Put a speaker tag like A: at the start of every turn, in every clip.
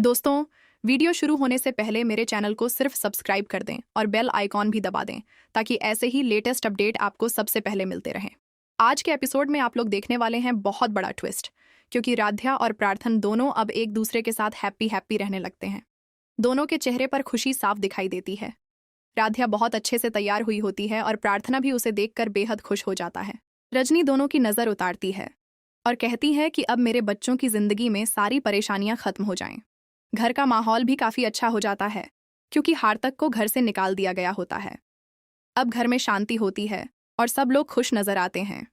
A: दोस्तों, वीडियो शुरू होने से पहले मेरे चैनल को सिर्फ सब्सक्राइब कर दें और बेल आइकॉन भी दबा दें ताकि ऐसे ही लेटेस्ट अपडेट आपको सबसे पहले मिलते रहें। आज के एपिसोड में आप लोग देखने वाले हैं बहुत बड़ा ट्विस्ट, क्योंकि राध्या और प्रार्थन दोनों अब एक दूसरे के साथ हैप्पी रहने लगते हैं। दोनों के चेहरे पर खुशी साफ दिखाई देती है। राध्या बहुत अच्छे से तैयार हुई होती है और प्रार्थना भी उसे देखकर बेहद खुश हो जाता है। रजनी दोनों की नज़र उतारती है और कहती है कि अब मेरे बच्चों की जिंदगी में सारी परेशानियां खत्म हो जाएं। घर का माहौल भी काफी अच्छा हो जाता है, क्योंकि हार्तक को घर से निकाल दिया गया होता है। अब घर में शांति होती है और सब लोग खुश नजर आते हैं।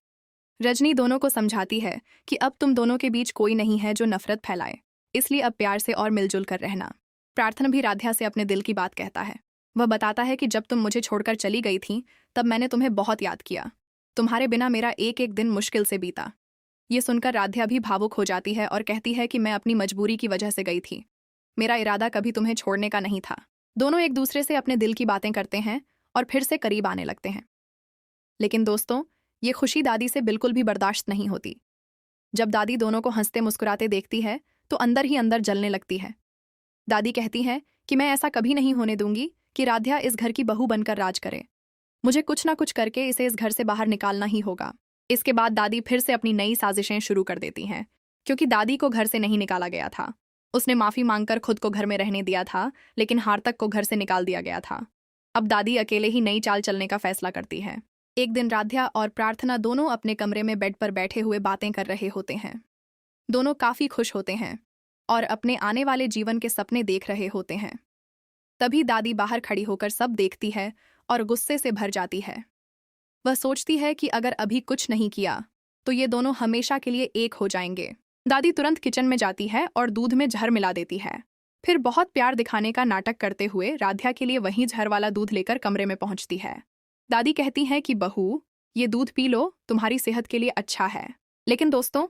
A: रजनी दोनों को समझाती है कि अब तुम दोनों के बीच कोई नहीं है जो नफरत फैलाए, इसलिए अब प्यार से और मिलजुल कर रहना। प्रार्थना भी राध्या से अपने दिल की बात कहता है। वह बताता है कि जब तुम मुझे छोड़कर चली गई थी तब मैंने तुम्हें बहुत याद किया। तुम्हारे बिना मेरा एक एक दिन मुश्किल से बीता। ये सुनकर राध्या भी भावुक हो जाती है और कहती है कि मैं अपनी मजबूरी की वजह से गई थी। मेरा इरादा कभी तुम्हें छोड़ने का नहीं था। दोनों एक दूसरे से अपने दिल की बातें करते हैं और फिर से करीब आने लगते हैं। लेकिन दोस्तों, ये खुशी दादी से बिल्कुल भी बर्दाश्त नहीं होती। जब दादी दोनों को हंसते मुस्कुराते देखती है तो अंदर ही अंदर जलने लगती है। दादी कहती है कि मैं ऐसा कभी नहीं होने दूंगी कि राध्या इस घर की बहू बनकर राज करे। मुझे कुछ ना कुछ करके इसे इस घर से बाहर निकालना ही होगा। इसके बाद दादी फिर से अपनी नई साजिशें शुरू कर देती हैं, क्योंकि दादी को घर से नहीं निकाला गया था। उसने माफी मांगकर खुद को घर में रहने दिया था, लेकिन हार्तक को घर से निकाल दिया गया था। अब दादी अकेले ही नई चाल चलने का फैसला करती है। एक दिन राध्या और प्रार्थना दोनों अपने कमरे में बेड पर बैठे हुए बातें कर रहे होते हैं। दोनों काफी खुश होते हैं और अपने आने वाले जीवन के सपने देख रहे होते हैं। तभी दादी बाहर खड़ी होकर सब देखती है और गुस्से से भर जाती है। वह सोचती है कि अगर अभी कुछ नहीं किया तो ये दोनों हमेशा के लिए एक हो जाएंगे। दादी तुरंत किचन में जाती है और दूध में जहर मिला देती है। फिर बहुत प्यार दिखाने का नाटक करते हुए राध्या के लिए वही जहर वाला दूध लेकर कमरे में पहुंचती है। दादी कहती है कि बहू, ये दूध पी लो, तुम्हारी सेहत के लिए अच्छा है। लेकिन दोस्तों,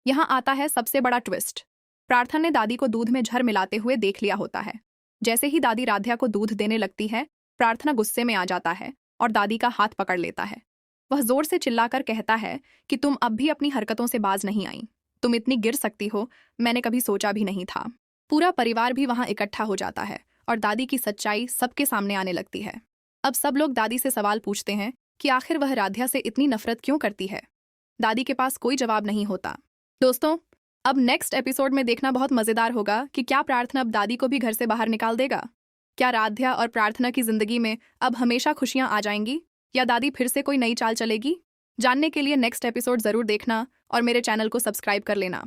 A: यहाँ आता है सबसे बड़ा ट्विस्ट। प्रार्थना ने दादी को दूध में जहर मिलाते हुए देख लिया होता है। जैसे ही दादी राध्या को दूध देने लगती है, प्रार्थना गुस्से में आ जाता है और दादी का हाथ पकड़ लेता है। वह जोर से चिल्लाकर कहता है कि तुम अब भी अपनी हरकतों से बाज नहीं आई। तुम इतनी गिर सकती हो, मैंने कभी सोचा भी नहीं था। पूरा परिवार भी वहां इकट्ठा हो जाता है और दादी की सच्चाई सबके सामने आने लगती है। अब सब लोग दादी से सवाल पूछते हैं कि आखिर वह राध्या से इतनी नफरत क्यों करती है। दादी के पास कोई जवाब नहीं होता। दोस्तों, अब नेक्स्ट एपिसोड में देखना बहुत मजेदार होगा कि क्या प्रार्थना अब दादी को भी घर से बाहर निकाल देगा। क्या राध्या और प्रार्थना की जिंदगी में अब हमेशा खुशियां आ जाएंगी, या दादी फिर से कोई नई चाल चलेगी। जानने के लिए नेक्स्ट एपिसोड जरूर देखना और मेरे चैनल को सब्सक्राइब कर लेना।